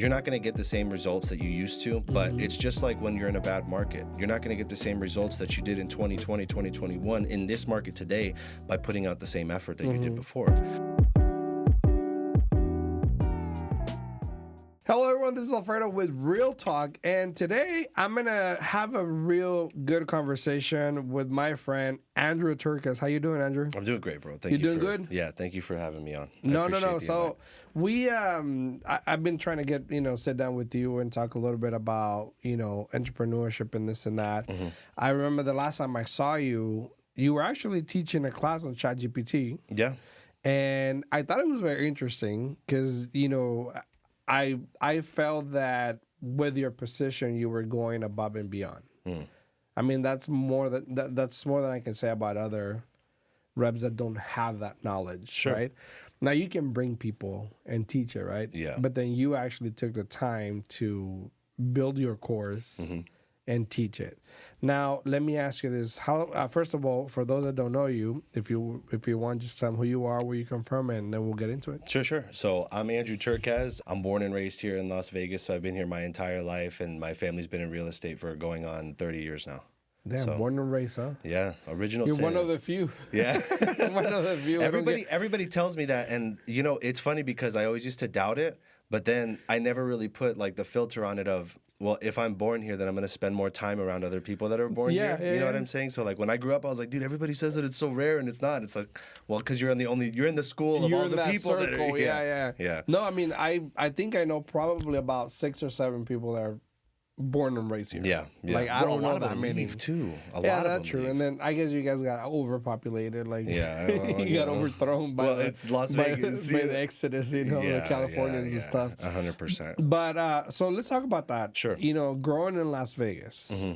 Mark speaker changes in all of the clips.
Speaker 1: you're not going to get the same results that you used to, but it's just like when you're in a bad market. You're not going to get the same results that you did in 2020, 2021 in this market today by putting out the same effort that you did before.
Speaker 2: Hello, everyone. This is Alfredo with Real Talk, and today I'm gonna have a real good conversation with my friend Andrew Turcaz. How you doing, Andrew?
Speaker 1: I'm doing great, bro. Thank you.
Speaker 2: You doing good?
Speaker 1: Yeah, thank you for having me on.
Speaker 2: No. So we, I've been trying to get sit down with you and talk a little bit about entrepreneurship and this and that. I remember the last time I saw you, you were actually teaching a class on ChatGPT.
Speaker 1: Yeah.
Speaker 2: And I thought it was very interesting because I felt that with your position, you were going above and beyond. I mean, that's more than I can say about other reps that don't have that knowledge,
Speaker 1: Sure.
Speaker 2: right? Now, you can bring people and teach it, right?
Speaker 1: Yeah.
Speaker 2: But then you actually took the time to build your course and teach it. Now, let me ask you this: how? First of all, for those that don't know you, if you want, just tell them who you are, where you come from, and then we'll get into it.
Speaker 1: Sure. So I'm Andrew Turcaz. I'm born and raised here in Las Vegas, so I've been here my entire life, and my family's been in real estate for going on 30 years now.
Speaker 2: Damn, born and raised, huh?
Speaker 1: Yeah, original
Speaker 2: You're
Speaker 1: sin.
Speaker 2: one of the few.
Speaker 1: Yeah.
Speaker 2: One of the few.
Speaker 1: Everybody tells me that, and it's funny because I always used to doubt it, but then I never really put like the filter on it of, well, if I'm born here, then I'm going to spend more time around other people that are born here. You know what I'm saying? So like when I grew up, I was like, dude, everybody says that it's so rare, and it's not. It's like, well, because you're in the school of all the people
Speaker 2: circle.
Speaker 1: that are
Speaker 2: Yeah. No, I mean, I think I know probably about 6 or 7 people that are born and raised here.
Speaker 1: Yeah.
Speaker 2: Like I don't know that many.
Speaker 1: Leave too. A lot of
Speaker 2: that's
Speaker 1: them
Speaker 2: true.
Speaker 1: leave.
Speaker 2: And then I guess you guys got overpopulated. Like you got overthrown by
Speaker 1: it's Las Vegas,
Speaker 2: by the exodus, the Californians and stuff.
Speaker 1: 100%.
Speaker 2: But so let's talk about that.
Speaker 1: Sure.
Speaker 2: Growing in Las Vegas.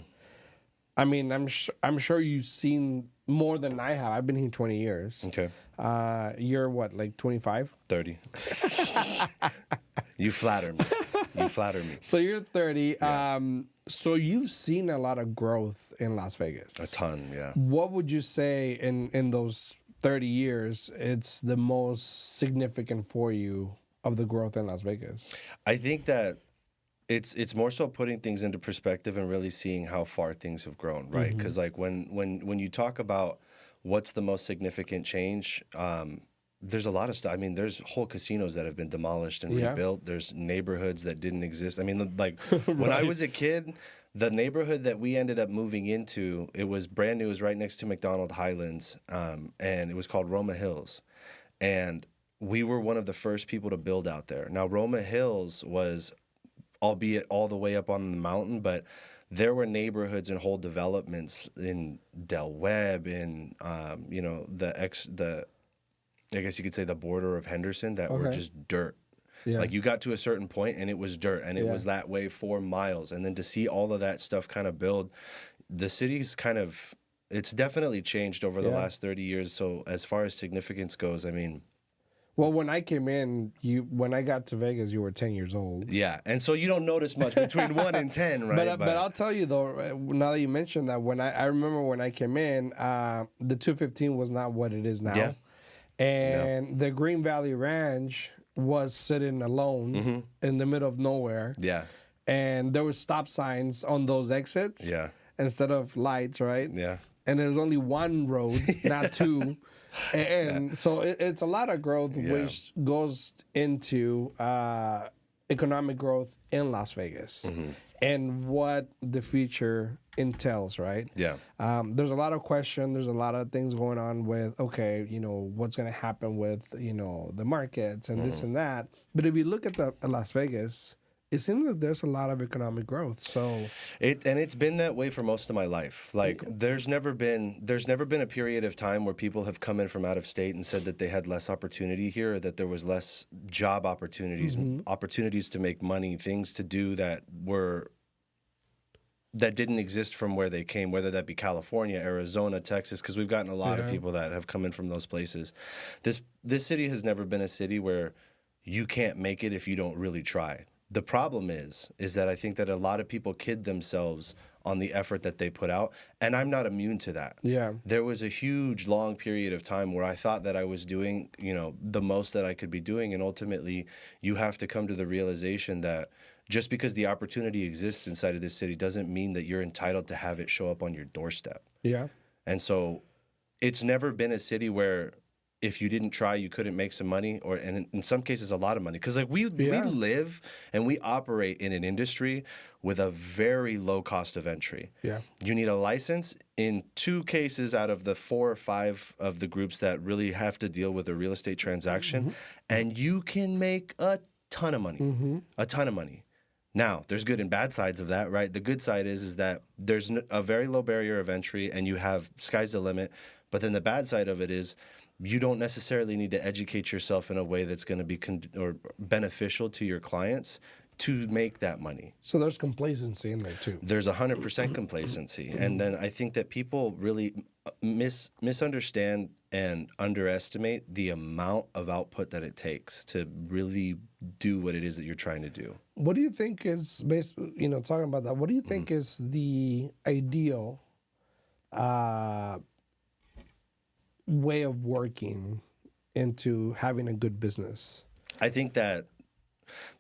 Speaker 2: I mean, I'm sure you've seen more than I have. I've been here 20 years.
Speaker 1: Okay.
Speaker 2: You're what, like 25?
Speaker 1: 30. You flatter me.
Speaker 2: So you're 30.
Speaker 1: Yeah.
Speaker 2: So you've seen a lot of growth in Las Vegas.
Speaker 1: A ton, yeah.
Speaker 2: What would you say in those 30 years it's the most significant for you of the growth in Las Vegas?
Speaker 1: I think that it's more so putting things into perspective and really seeing how far things have grown, right? Because like when you talk about what's the most significant change, there's a lot of stuff. I mean, there's whole casinos that have been demolished and rebuilt. There's neighborhoods that didn't exist. I mean, like when I was a kid, the neighborhood that we ended up moving into, it was brand new. It was right next to McDonald Highlands, and it was called Roma Hills. And we were one of the first people to build out there. Now, Roma Hills was, albeit all the way up on the mountain, but there were neighborhoods and whole developments in Del Webb, in I guess you could say the border of Henderson that were just dirt. Yeah. Like you got to a certain point and it was dirt, and it was that way for miles. And then to see all of that stuff kind of build, the city's it's definitely changed over the last 30 years. So as far as significance goes, I mean,
Speaker 2: well, when I came in, when I got to Vegas, you were 10 years old.
Speaker 1: Yeah, and so you don't notice much between 1 and 10, right?
Speaker 2: But I'll tell you though, now that you mentioned that, when I remember when I came in, the 215 was not what it is now. Yeah. And the Green Valley Ranch was sitting alone in the middle of nowhere. Yeah. And there were stop signs on those exits. Yeah. Instead of lights, right? Yeah. And there was only one road, not two. And so it's a lot of growth, which goes into economic growth in Las Vegas and what the future entails, right? Yeah. There's a lot of questions. There's a lot of things going on with, what's going to happen with, the markets and this and that. But if you look at Las Vegas, it seems like there's a lot of economic growth. So
Speaker 1: it's been that way for most of my life. Like there's never been a period of time where people have come in from out of state and said that they had less opportunity here, or that there was less job opportunities, opportunities to make money, things to do that didn't exist from where they came, whether that be California, Arizona, Texas, because we've gotten a lot of people that have come in from those places. This city has never been a city where you can't make it if you don't really try. The problem is that I think that a lot of people kid themselves on the effort that they put out, and I'm not immune to that.
Speaker 2: Yeah.
Speaker 1: There was a huge, long period of time where I thought that I was doing, the most that I could be doing, and ultimately, you have to come to the realization that just because the opportunity exists inside of this city doesn't mean that you're entitled to have it show up on your doorstep.
Speaker 2: Yeah.
Speaker 1: And so, it's never been a city where if you didn't try, you couldn't make some money, and in some cases, a lot of money. Because we live and we operate in an industry with a very low cost of entry.
Speaker 2: Yeah.
Speaker 1: You need a license in 2 cases out of the 4 or 5 of the groups that really have to deal with a real estate transaction, and you can make a ton of money, a ton of money. Now, there's good and bad sides of that, right? The good side is that there's a very low barrier of entry, and you have sky's the limit. But then the bad side of it is you don't necessarily need to educate yourself in a way that's going to be or beneficial to your clients to make that money.
Speaker 2: So there's complacency in there too.
Speaker 1: There's 100% complacency. And then I think that people really misunderstand and underestimate the amount of output that it takes to really do what it is that you're trying to do.
Speaker 2: What do you think is, talking about that, what do you think is the ideal way of working into having a good business?
Speaker 1: I think that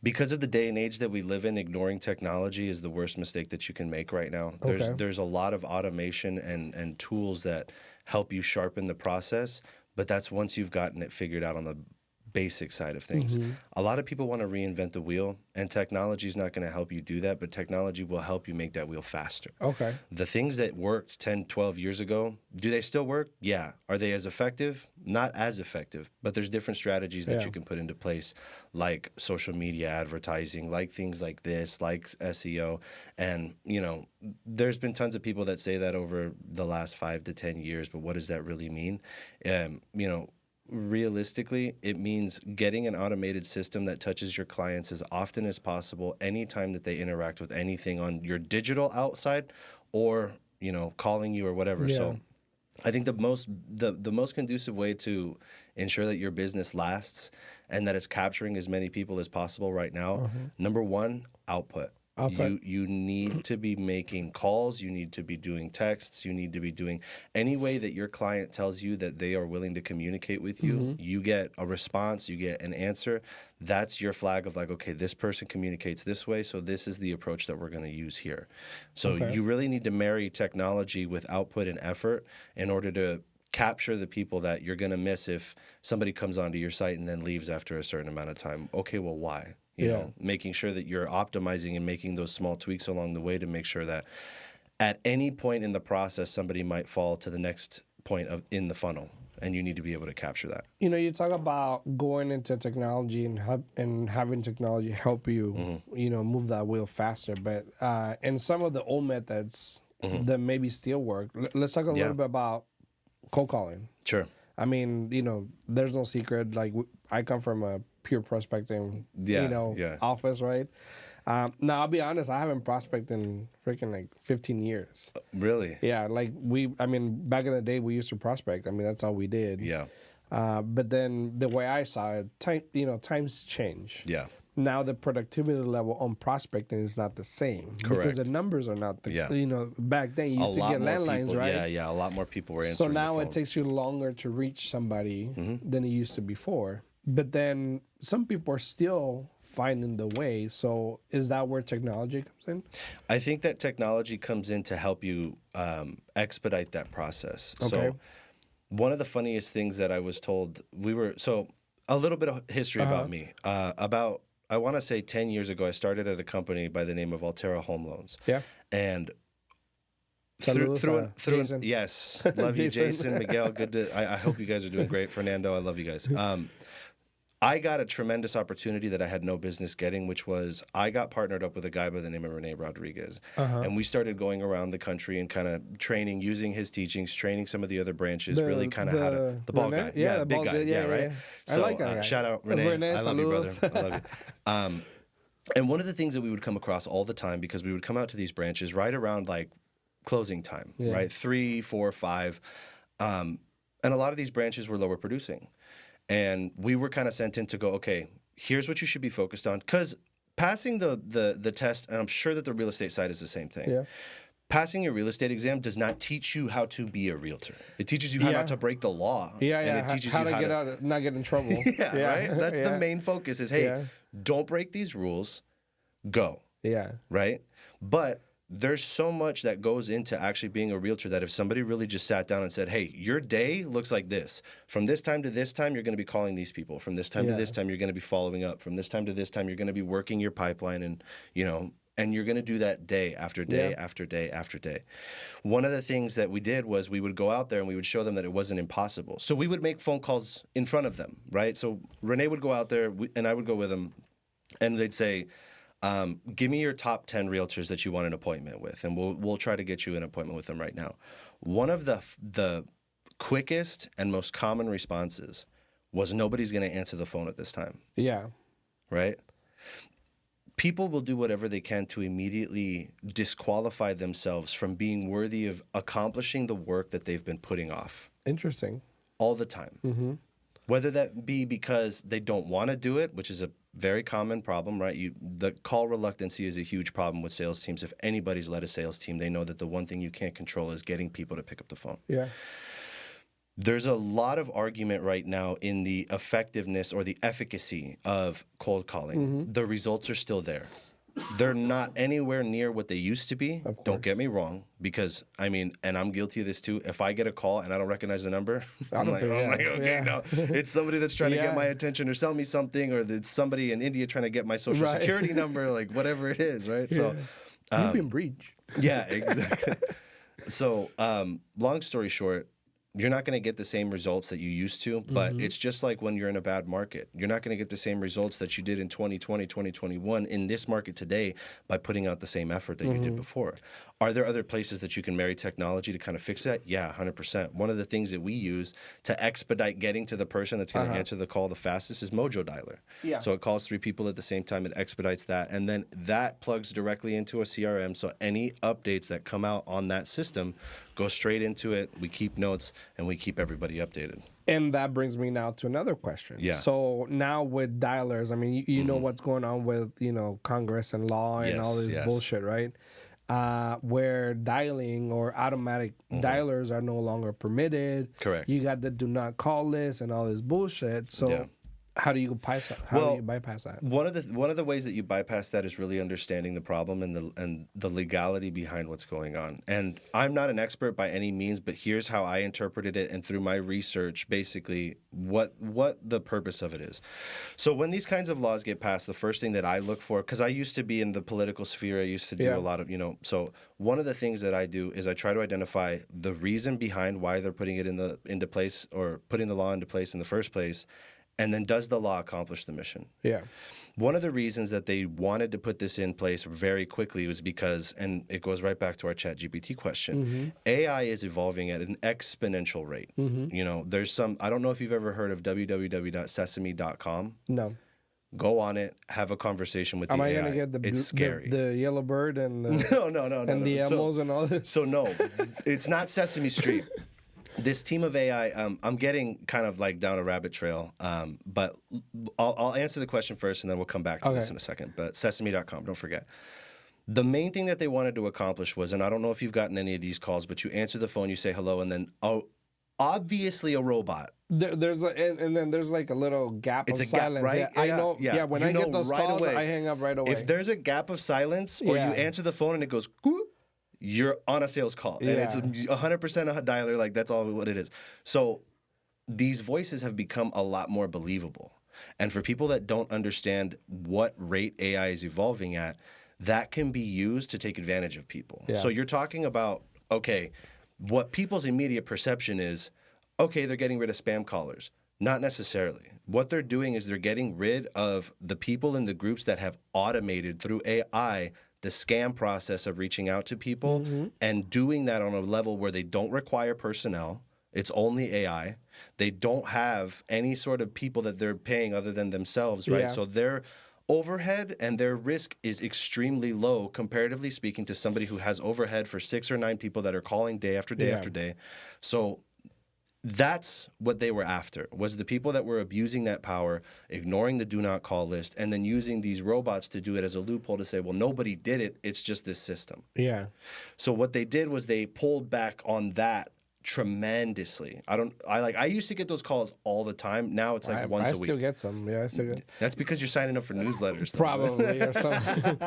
Speaker 1: because of the day and age that we live in, ignoring technology is the worst mistake that you can make right now. There's a lot of automation and tools that help you sharpen the process, but that's once you've gotten it figured out on the basic side of things. A lot of people want to reinvent the wheel, and technology is not going to help you do that, but technology will help you make that wheel faster.
Speaker 2: Okay.
Speaker 1: The things that worked 10, 12 years ago, do they still work? Yeah. Are they as effective? Not as effective, but there's different strategies that you can put into place, like social media advertising, like things like this, like SEO. And, there's been tons of people that say that over the last 5 to 10 years, but what does that really mean? Realistically, it means getting an automated system that touches your clients as often as possible anytime that they interact with anything on your digital outside or, calling you or whatever.
Speaker 2: Yeah.
Speaker 1: So I think the most conducive way to ensure that your business lasts and that it's capturing as many people as possible right now, number one, output. You need to be making calls. You need to be doing texts. You need to be doing any way that your client tells you that they are willing to communicate with you. You get a response. You get an answer. That's your flag of like, okay, this person communicates this way, so this is the approach that we're going to use here. So you really need to marry technology with output and effort in order to capture the people that you're going to miss if somebody comes onto your site and then leaves after a certain amount of time. Okay, well, why? You know, making sure that you're optimizing and making those small tweaks along the way to make sure that at any point in the process, somebody might fall to the next point in the funnel, and you need to be able to capture that.
Speaker 2: You talk about going into technology and having technology help you, move that wheel faster. But and some of the old methods that maybe still work. Let's talk a little bit about cold calling.
Speaker 1: Sure.
Speaker 2: I mean, there's no secret. Like I come from a pure prospecting, office, right? Now, I'll be honest, I haven't prospected in freaking like 15 years.
Speaker 1: Really?
Speaker 2: Yeah, back in the day, we used to prospect. I mean, that's all we did.
Speaker 1: Yeah.
Speaker 2: But then the way I saw it, times change.
Speaker 1: Yeah.
Speaker 2: Now the productivity level on prospecting is not the same.
Speaker 1: Correct.
Speaker 2: Because the numbers are not back then you used to get landlines, right?
Speaker 1: Yeah, a lot more people were answering
Speaker 2: So now
Speaker 1: the phone.
Speaker 2: it takes you longer to reach somebody than it used to before. But then some people are still finding the way. So is that where technology comes in?
Speaker 1: I think that technology comes in to help you expedite that process.
Speaker 2: Okay.
Speaker 1: So one of the funniest things that I was told, a little bit of history about me. I want to say 10 years ago, I started at a company by the name of Altera Home Loans.
Speaker 2: Yeah.
Speaker 1: And
Speaker 2: Jason.
Speaker 1: Yes, love you, Jason, Miguel. Good to. I hope you guys are doing great. Fernando, I love you guys. I got a tremendous opportunity that I had no business getting, which was I got partnered up with a guy by the name of Rene Rodriguez. And we started going around the country and kind of training, using his teachings, training some of the other branches, really kind of how to, the ball guy. Yeah, the big guy. Yeah, right?
Speaker 2: So, I like that guy.
Speaker 1: Shout out, Rene. I love you, brother. I love you. And one of the things that we would come across all the time, because we would come out to these branches right around like closing time, right? 3, 4, 5. And a lot of these branches were lower producing. And we were kind of sent in to go, okay, here's what you should be focused on. Because passing the test, and I'm sure that the real estate side is the same thing.
Speaker 2: Yeah.
Speaker 1: Passing your real estate exam does not teach you how to be a realtor. It teaches you how not to break the law.
Speaker 2: Yeah,
Speaker 1: and
Speaker 2: yeah.
Speaker 1: it teaches
Speaker 2: How
Speaker 1: you
Speaker 2: to
Speaker 1: how
Speaker 2: get
Speaker 1: to
Speaker 2: out, not get in trouble.
Speaker 1: yeah, right. That's the main focus. Is hey, don't break these rules. Go.
Speaker 2: Yeah.
Speaker 1: Right. But there's so much that goes into actually being a realtor that if somebody really just sat down and said, hey, your day looks like this. From this time to this time, you're going to be calling these people. From this time to this time, you're going to be following up. From this time to this time, you're going to be working your pipeline and, and you're going to do that day after day after day after day. One of the things that we did was we would go out there and we would show them that it wasn't impossible. So we would make phone calls in front of them, right? So Renee would go out there and I would go with them and they'd say, give me your top 10 realtors that you want an appointment with, and we'll try to get you an appointment with them right now. One of the quickest and most common responses was nobody's going to answer the phone at this time.
Speaker 2: Yeah.
Speaker 1: Right? People will do whatever they can to immediately disqualify themselves from being worthy of accomplishing the work that they've been putting off.
Speaker 2: Interesting.
Speaker 1: All the time. Mm-hmm. Whether that be because they don't want to do it, which is a very common problem, right? The call reluctancy is a huge problem with sales teams. If anybody's led a sales team, they know that the one thing you can't control is getting people to pick up the phone.
Speaker 2: Yeah.
Speaker 1: There's a lot of argument right now in the effectiveness or the efficacy of cold calling. Mm-hmm. The results are still there. They're not anywhere near what they used to be. Don't get me wrong, because and I'm guilty of this too. If I get a call and I don't recognize the number, I'm like, okay, no, it's somebody that's trying to get my attention or sell me something, or it's somebody in India trying to get my social security number, like whatever it is, right? So,
Speaker 2: you've been breached.
Speaker 1: Yeah, exactly. So, long story short, you're not going to get the same results that you used to, but it's just like when you're in a bad market. You're not going to get the same results that you did in 2020, 2021 in this market today by putting out the same effort that you did before. Are there other places that you can marry technology to kind of fix that? Yeah, 100%. One of the things that we use to expedite getting to the person that's going to answer the call the fastest is Mojo Dialer. Yeah. So it calls 3 people at the same time. It expedites that. And then that plugs directly into a CRM. So any updates that come out on that system go straight into it. We keep notes and we keep everybody updated.
Speaker 2: And that brings me now to another question.
Speaker 1: Yeah.
Speaker 2: So now with dialers, you know what's going on with, Congress and law and all this bullshit, right? Where dialing or automatic dialers are no longer permitted.
Speaker 1: Correct.
Speaker 2: You got the do not call list and all this bullshit. So how do you bypass that? How do you bypass that?
Speaker 1: One of the ways that you bypass that is really understanding the problem and the legality behind what's going on. And I'm not an expert by any means, but here's how I interpreted it, and through my research, basically what the purpose of it is. So when these kinds of laws get passed, the first thing that I look for, because I used to be in the political sphere, I used to do a lot of, so one of the things that I do is I try to identify the reason behind why they're putting it into place or putting the law into place in the first place. And then does the law accomplish the mission? Yeah. One of the reasons that they wanted to put this in place very quickly was because, and it goes right back to our ChatGPT question, AI is evolving at an exponential rate. There's some, I don't know if you've ever heard of www.sesame.com. No. Go on it, have a conversation with the AI. Am I going to get it's scary.
Speaker 2: The yellow bird and the, and the Emmos and all this?
Speaker 1: So no, it's not Sesame Street. This team of AI, I'm getting kind of like down a rabbit trail, but I'll answer the question first and then we'll come back to this in a second. But sesame.com, don't forget. The main thing that they wanted to accomplish was, and I don't know if you've gotten any of these calls, but you answer the phone, you say hello, and then obviously a robot.
Speaker 2: There's and then there's like a little gap of silence.
Speaker 1: Right?
Speaker 2: Yeah, I know. Yeah, when I get those calls, I hang up right away.
Speaker 1: If there's a gap of silence or you answer the phone and it goes, you're on a sales call, and it's 100% a dialer. Like, that's all what it is. So these voices have become a lot more believable. And for people that don't understand what rate AI is evolving at, that can be used to take advantage of people. Yeah. So you're talking about, okay, what people's immediate perception is, okay, they're getting rid of spam callers. Not necessarily. What they're doing is they're getting rid of the people in the groups that have automated through AI the scam process of reaching out to people and doing that on a level where they don't require personnel. It's only AI. They don't have any sort of people that they're paying other than themselves, right? Yeah. So their overhead and their risk is extremely low, comparatively speaking, to somebody who has overhead for 6 or 9 people that are calling day after day after day. So That's what they were after, was the people that were abusing that power, ignoring the do not call list, and then using these robots to do it as a loophole to say, well, nobody did it. It's just this system.
Speaker 2: Yeah.
Speaker 1: So what they did was they pulled back on that tremendously. I used to get those calls all the time. Now it's like once a week.
Speaker 2: I still get some. Yeah, I still get.
Speaker 1: That's because you're signing up for newsletters.
Speaker 2: Probably or something.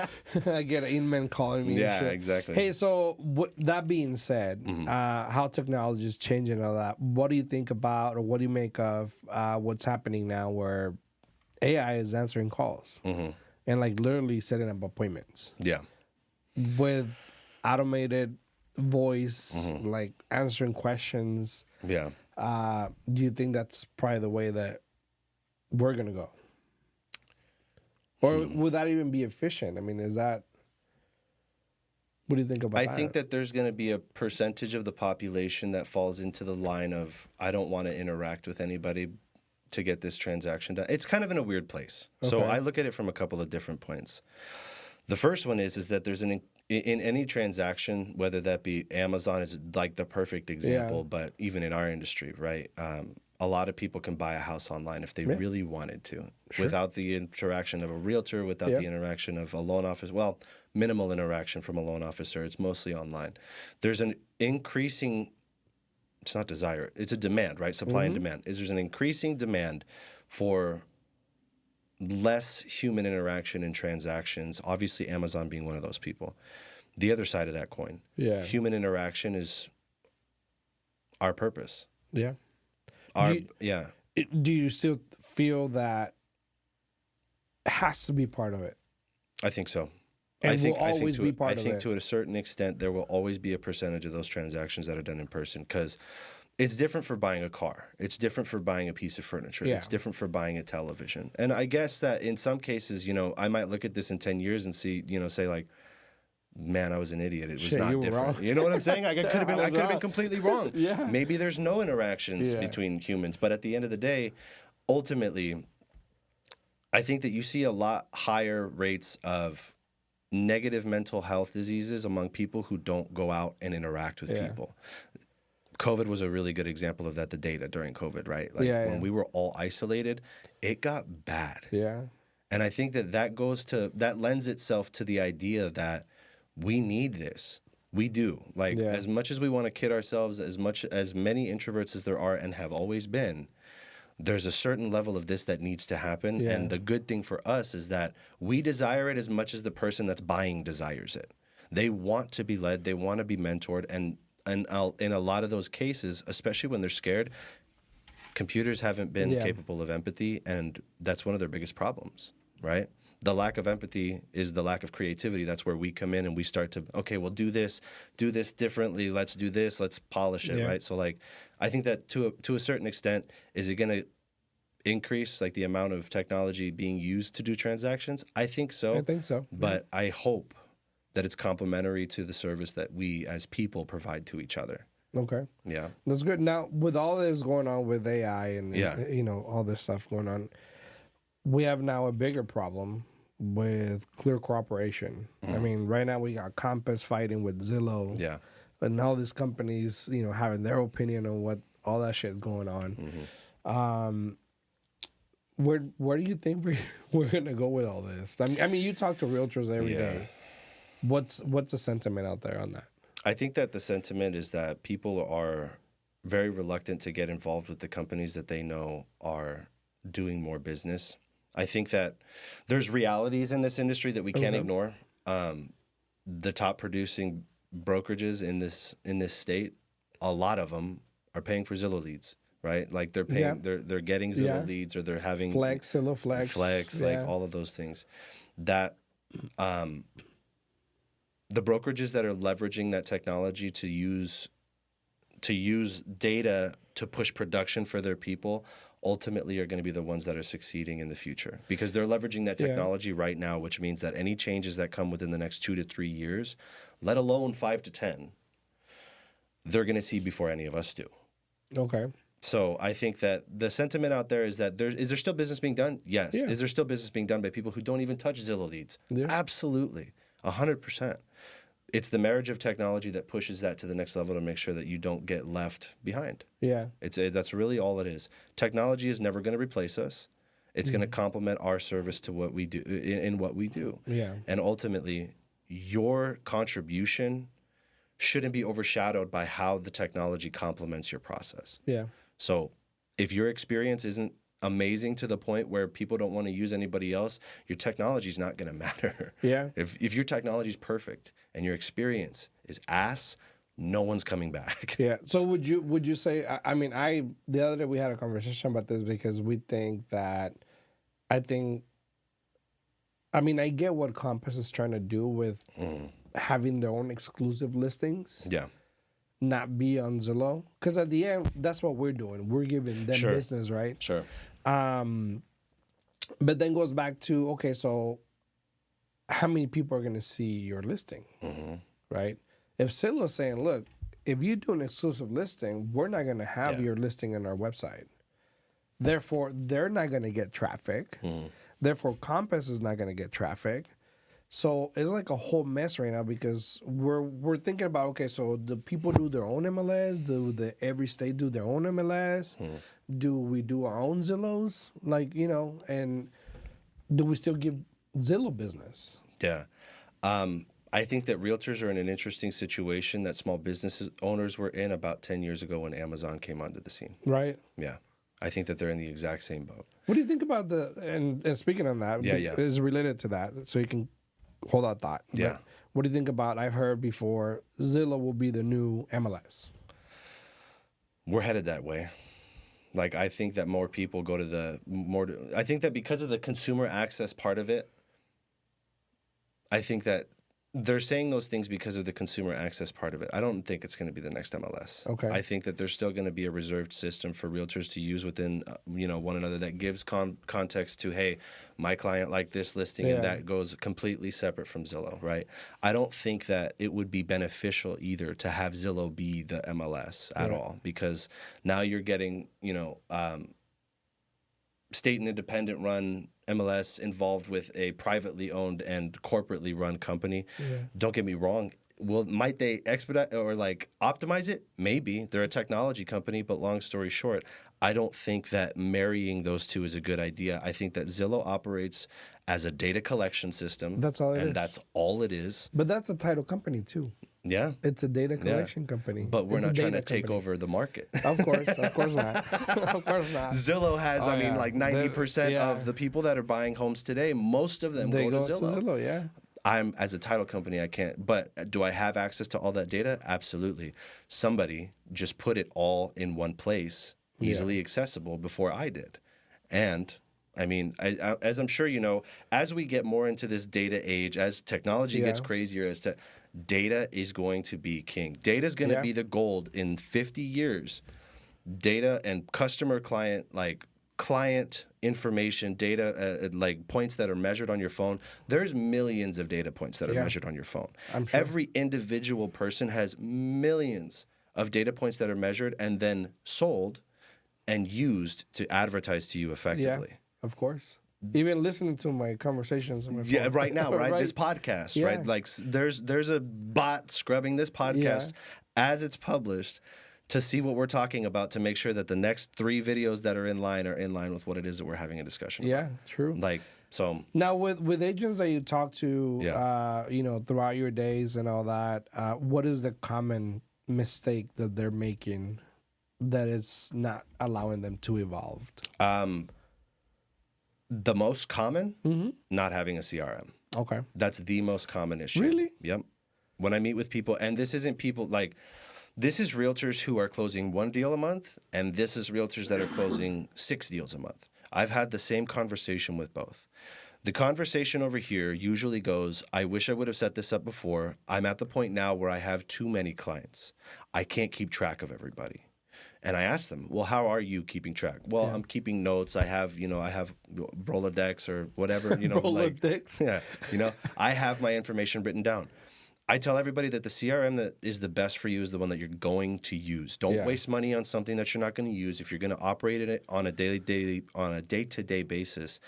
Speaker 2: I get an email calling me.
Speaker 1: Yeah,
Speaker 2: and shit.
Speaker 1: exactly.
Speaker 2: Hey, so that being said, how technology is changing and all that, what do you think about, or what do you make of what's happening now where AI is answering calls and like literally setting up appointments?
Speaker 1: Yeah.
Speaker 2: With automated voice, like answering questions.
Speaker 1: Yeah.
Speaker 2: Do you think that's probably the way that we're gonna go, or would that even be efficient? I mean, is that? What do you think about that?
Speaker 1: I think that there's going to be a percentage of the population that falls into the line of, I don't want to interact with anybody to get this transaction done. It's kind of in a weird place. Okay. So I look at it from a couple of different points. The first one is that there's in any transaction, whether that be Amazon is like the perfect example, but even in our industry, right? A lot of people can buy a house online if they really wanted to, without the interaction of a realtor, without the interaction of a loan officer. Well, minimal interaction from a loan officer. It's mostly online. There's an increasing, it's not desire, it's a demand, right? Supply and demand. There's an increasing demand for less human interaction in transactions, obviously Amazon being one of those people. The other side of that coin, human interaction is our purpose.
Speaker 2: Yeah. Do you still feel that it has to be part of it?
Speaker 1: I think so.
Speaker 2: And I think
Speaker 1: to a certain extent, there will always be a percentage of those transactions that are done in person, because it's different for buying a car. It's different for buying a piece of furniture. Yeah. It's different for buying a television. And I guess that in some cases, I might look at this in 10 years and see, say like, man, I was an idiot. It was not different. Wrong. You know what I'm saying? I could have been completely wrong. Yeah. Maybe there's no interactions between humans. But at the end of the day, ultimately, I think that you see a lot higher rates of negative mental health diseases among people who don't go out and interact with people. COVID was a really good example of that, the data during COVID, right? Like when we were all isolated, it got bad. Yeah. And I think that lends itself to the idea that we need this. We do. Like as much as we want to kid ourselves, as many introverts as there are and have always been, there's a certain level of this that needs to happen. Yeah. And the good thing for us is that we desire it as much as the person that's buying desires it. They want to be led. They want to be mentored. And in a lot of those cases, especially when they're scared, computers haven't been capable of empathy, and that's one of their biggest problems, right? The lack of empathy is the lack of creativity. That's where we come in and we start to, okay, we'll do this differently. Let's do this. Let's polish it, right? So, like, I think that to a certain extent, is it going to increase like the amount of technology being used to do transactions? I think so.
Speaker 2: I think so.
Speaker 1: But I hope that it's complementary to the service that we as people provide to each other.
Speaker 2: Okay.
Speaker 1: Yeah.
Speaker 2: That's good. Now, with all this going on with AI and all this stuff going on, we have now a bigger problem with clear cooperation. I mean, right now we got Compass fighting with Zillow. Yeah. And all these companies, having their opinion on what all that shit is going on. Where do you think we're gonna go with all this? I mean, you talk to realtors every day. What's the sentiment out there on that?
Speaker 1: I think that the sentiment is that people are very reluctant to get involved with the companies that they know are doing more business. I think that there's realities in this industry that we can't ignore. The top producing brokerages in this state, a lot of them are paying for Zillow leads, right? Like they're paying, they're getting Zillow leads, or they're having
Speaker 2: Zillow Flex,
Speaker 1: like all of those things. That the brokerages that are leveraging that technology to use data to push production for their people ultimately are going to be the ones that are succeeding in the future, because they're leveraging that technology right now, which means that any changes that come within the next 2 to 3 years, let alone 5 to 10, they're going to see before any of us do. Okay. So I think that the sentiment out there is that is there still business being done? Yes. Yeah. Is there still business being done by people who don't even touch Zillow leads? Yeah. Absolutely. 100%. it's the marriage of technology that pushes that to the next level to make sure that you don't get left behind.
Speaker 2: Yeah.
Speaker 1: That's really all it is. Technology is never going to replace us. It's going to complement our service to what we do in what we do.
Speaker 2: Yeah.
Speaker 1: And ultimately, your contribution shouldn't be overshadowed by how the technology complements your process.
Speaker 2: Yeah.
Speaker 1: So if your experience isn't amazing to the point where people don't want to use anybody else, your technology is not going to matter.
Speaker 2: Yeah.
Speaker 1: If your technology is perfect and your experience is ass, no one's coming back.
Speaker 2: Yeah. So would you say? I mean, the other day we had a conversation about this because we think that I get what Compass is trying to do with having their own exclusive listings.
Speaker 1: Yeah.
Speaker 2: Not be on Zillow, because at the end, that's what we're doing. We're giving them
Speaker 1: Sure.
Speaker 2: business, right?
Speaker 1: Sure.
Speaker 2: But then goes back to, okay, so how many people are going to see your listing, right? If Zillow's saying, look, if you do an exclusive listing, we're not going to have your listing on our website. Therefore, they're not going to get traffic. Therefore, Compass is not going to get traffic. So it's like a whole mess right now because we're thinking about, okay, so do people do their own MLS? Do every state do their own MLS? Do we do our own Zillows? Like, and do we still give Zillow business?
Speaker 1: Yeah. I think that realtors are in an interesting situation that small business owners were in about 10 years ago when Amazon came onto the scene.
Speaker 2: Right.
Speaker 1: Yeah. I think that they're in the exact same boat.
Speaker 2: What do you think about and speaking on that, is related to that, so you can hold that thought.
Speaker 1: Yeah.
Speaker 2: But what do you think about, I've heard before, Zillow will be the new MLS?
Speaker 1: We're headed that way. Like, I think that more people go to I think that because of the consumer access part of it, I think that they're saying those things because of the consumer access part of it. I don't think it's going to be the next MLS.
Speaker 2: Okay.
Speaker 1: I think that there's still going to be a reserved system for realtors to use within, one another that gives context to, hey, my client liked this listing, and that goes completely separate from Zillow, right? I don't think that it would be beneficial either to have Zillow be the MLS at all, because now you're getting, state and independent run MLS involved with a privately owned and corporately run company. Yeah. Don't get me wrong. Might they expedite or optimize it? Maybe. They're a technology company, but long story short, I don't think that marrying those two is a good idea. I think that Zillow operates as a data collection system.
Speaker 2: That's all it is.
Speaker 1: And that's all it is.
Speaker 2: But that's a title company too.
Speaker 1: Yeah.
Speaker 2: It's a data collection company.
Speaker 1: But we're not trying to take over the market.
Speaker 2: Of course not. Of course not.
Speaker 1: Zillow has, 90% of the people that are buying homes today, most of them go to Zillow.
Speaker 2: Yeah.
Speaker 1: I'm, as a title company, I can't. But do I have access to all that data? Absolutely. Somebody just put it all in one place, easily accessible, before I did. And as I'm sure you know, as we get more into this data age, as technology gets crazier, data is going to be king. Data is going to be the gold in 50 years. Data and customer client information, data, points that are measured on your phone. There's millions of data points that are measured on your phone. I'm sure. Every individual person has millions of data points that are measured and then sold and used to advertise to you effectively.
Speaker 2: Yeah, of course. Even listening to my conversations on my phone.
Speaker 1: Right now, right? This podcast, right? There's a bot scrubbing this podcast as it's published to see what we're talking about, to make sure that the next 3 videos that are in line with what it is that we're having a discussion about.
Speaker 2: Yeah, true.
Speaker 1: So
Speaker 2: now with agents that you talk to, throughout your days and all that, what is the common mistake that they're making that is not allowing them to evolve?
Speaker 1: The most common, not having a CRM.
Speaker 2: Okay.
Speaker 1: That's the most common issue.
Speaker 2: Really?
Speaker 1: Yep. When I meet with people, and this isn't people this is realtors who are closing 1 deal a month, and this is realtors that are closing 6 deals a month. I've had the same conversation with both. The conversation over here usually goes, I wish I would have set this up before. I'm at the point now where I have too many clients. I can't keep track of everybody. And I asked them, well, how are you keeping track? Well, I'm keeping notes. I have Rolodex or whatever,
Speaker 2: Rolodex.
Speaker 1: I have my information written down. I tell everybody that the CRM that is the best for you is the one that you're going to use. Don't waste money on something that you're not going to use. If you're going to operate it on a day-to-day basis,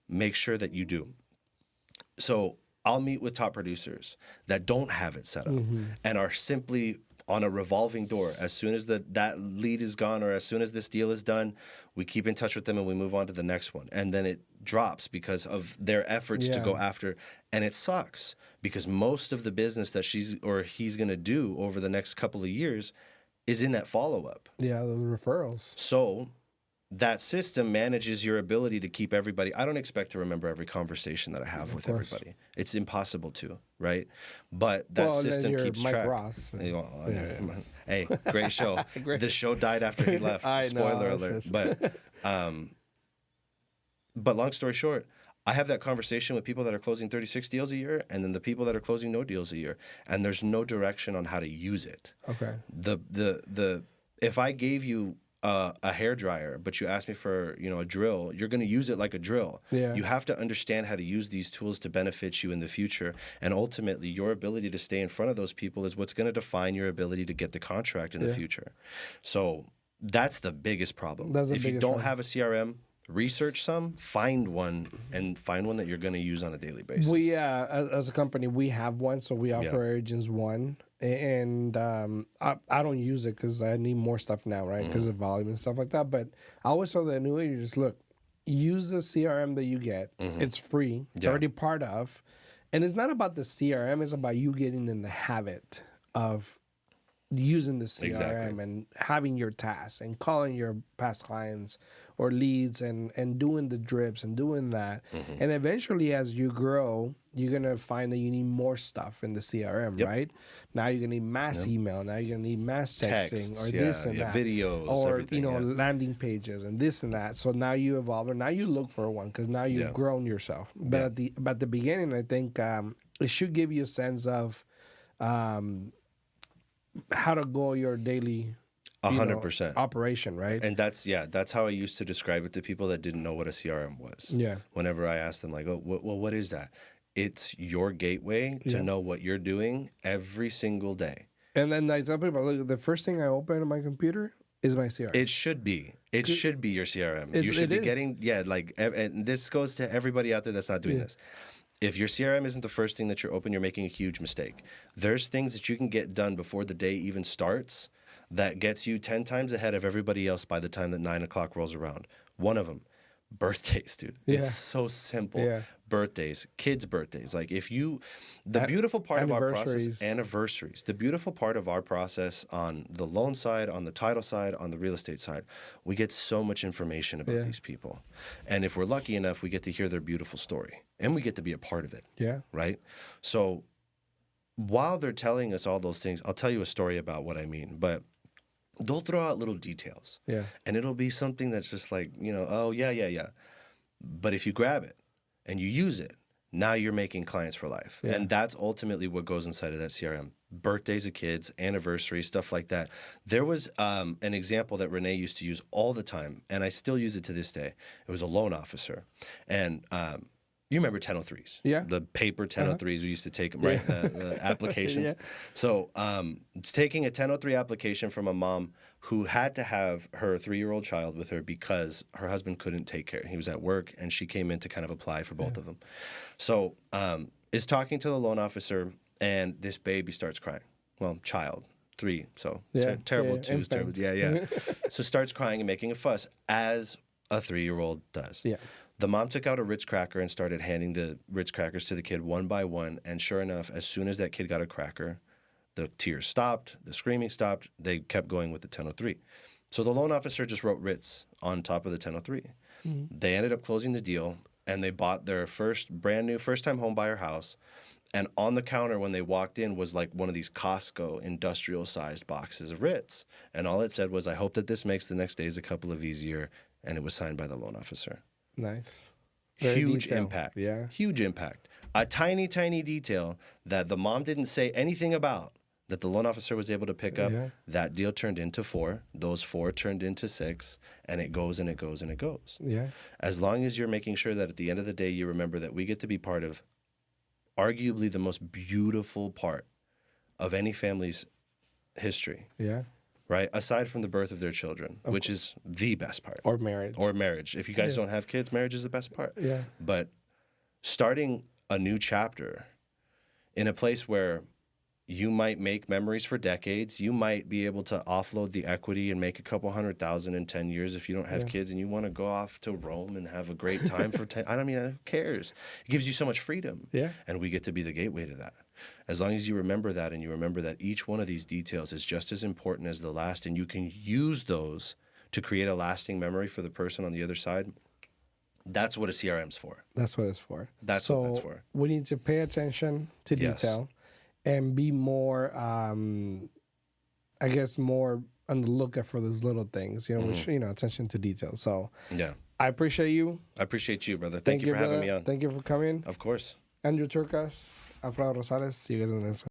Speaker 1: make sure that you do. So I'll meet with top producers that don't have it set up and are simply on a revolving door. As soon as that lead is gone or as soon as this deal is done, we keep in touch with them and we move on to the next one. And then it drops because of their efforts to go after. And it sucks because most of the business that she's or he's going to do over the next couple of years is in that follow-up.
Speaker 2: Yeah, those referrals.
Speaker 1: So that system manages your ability to keep everybody. I don't expect to remember every conversation that I have with everybody. It's impossible to, right? But that system keeps
Speaker 2: Mike
Speaker 1: track.
Speaker 2: Ross.
Speaker 1: Hey, great show. The show died after he left. Spoiler alert. But long story short, I have that conversation with people that are closing 36 deals a year and then the people that are closing no deals a year. And there's no direction on how to use it.
Speaker 2: Okay.
Speaker 1: If I gave you a hairdryer, but you asked me for a drill, you're going to use it like a drill.
Speaker 2: Yeah.
Speaker 1: You have to understand how to use these tools to benefit you in the future, and ultimately your ability to stay in front of those people is what's going to define your ability to get the contract in the future. So that's the biggest problem. If you don't have a CRM, research some, find one that you're going to use on a daily basis.
Speaker 2: We, as a company, we have one, so we offer our agents one. And I don't use it because I need more stuff now, right? Because of volume and stuff like that. But I always tell the new agents, look, use the CRM that you get. It's free. It's already part of. And it's not about the CRM. It's about you getting in the habit of using the CRM and having your tasks and calling your past clients or leads and doing the drips and doing that. And eventually, as you grow, you're going to find that you need more stuff in the CRM, right? Now you're going to need mass email. Now you're going to need mass texting or this and that.
Speaker 1: Videos,
Speaker 2: or, landing pages and this and that. So now you evolve and now you look for one because now you've grown yourself. But at the beginning, I think it should give you a sense of how to go your daily
Speaker 1: 100%
Speaker 2: operation, right?
Speaker 1: And that's how I used to describe it to people that didn't know what a CRM was.
Speaker 2: Yeah.
Speaker 1: Whenever I asked them, like, oh, well, what is that? It's your gateway to know what you're doing every single day.
Speaker 2: And then I tell people, look, the first thing I open on my computer is my CRM.
Speaker 1: It should be. It should be your CRM. You should be getting, and this goes to everybody out there that's not doing this. If your CRM isn't the first thing that you're open, you're making a huge mistake. There's things that you can get done before the day even starts that gets you 10 times ahead of everybody else by the time that 9 o'clock rolls around. One of them, birthdays, dude. It's so simple.
Speaker 2: Yeah.
Speaker 1: Birthdays, kids' birthdays. Like the beautiful part of our process, anniversaries. The beautiful part of our process on the loan side, on the title side, on the real estate side, we get so much information about these people. And if we're lucky enough, we get to hear their beautiful story and we get to be a part of it.
Speaker 2: Yeah.
Speaker 1: Right? So while they're telling us all those things, I'll tell you a story about what I mean. But they'll throw out little details. Yeah. And it'll be something that's just like, oh, yeah. But if you grab it and you use it, now you're making clients for life. Yeah. And that's ultimately what goes inside of that CRM. Birthdays of kids, anniversaries, stuff like that. There was an example that Renee used to use all the time, and I still use it to this day. It was a loan officer. And you remember 1003s? Yeah. The paper 1003s, we used to take them, right? Applications. So taking a 1003 application from a mom who had to have her 3-year-old child with her because her husband couldn't take care. He was at work, and she came in to kind of apply for both of them. So is talking to the loan officer, and this baby starts crying. Well, child. 3, so terrible 2 is terrible. Yeah. So starts crying and making a fuss, as a 3-year-old does. Yeah. The mom took out a Ritz cracker and started handing the Ritz crackers to the kid one by one. And sure enough, as soon as that kid got a cracker, the tears stopped, the screaming stopped. They kept going with the 1003. So the loan officer just wrote Ritz on top of the 1003. They ended up closing the deal, and they bought their brand new first-time home buyer house. And on the counter when they walked in was like one of these Costco industrial-sized boxes of Ritz. And all it said was, I hope that this makes the next days a couple of easier. And it was signed by the loan officer.
Speaker 2: Nice.
Speaker 1: Huge impact. Yeah. Huge impact. A tiny, tiny detail that the mom didn't say anything about that the loan officer was able to pick up. Yeah. That deal turned into 4. Those 4 turned into 6. And it goes and it goes and it goes. Yeah. As long as you're making sure that at the end of the day, you remember that we get to be part of arguably the most beautiful part of any family's history. Yeah. Right? Aside from the birth of their children, which is the best part.
Speaker 2: Or marriage.
Speaker 1: Or marriage. If you guys don't have kids, marriage is the best part. Yeah. But starting a new chapter in a place where you might make memories for decades. You might be able to offload the equity and make a couple 100,000 in 10 years if you don't have kids and you want to go off to Rome and have a great time for 10. I mean, who cares? It gives you so much freedom.
Speaker 2: Yeah.
Speaker 1: And we get to be the gateway to that. As long as you remember that and you remember that each one of these details is just as important as the last, and you can use those to create a lasting memory for the person on the other side, that's what a CRM's for.
Speaker 2: That's what it's for.
Speaker 1: That's what that's for.
Speaker 2: We need to pay attention to detail. And be more, I guess, more on the lookout for those little things, which, attention to detail. So, I appreciate you.
Speaker 1: I appreciate you, brother. Thank you for having me on.
Speaker 2: Thank you for coming.
Speaker 1: Of course.
Speaker 2: Andrew Turcaz, Alfredo Rosales. See you guys in the next one.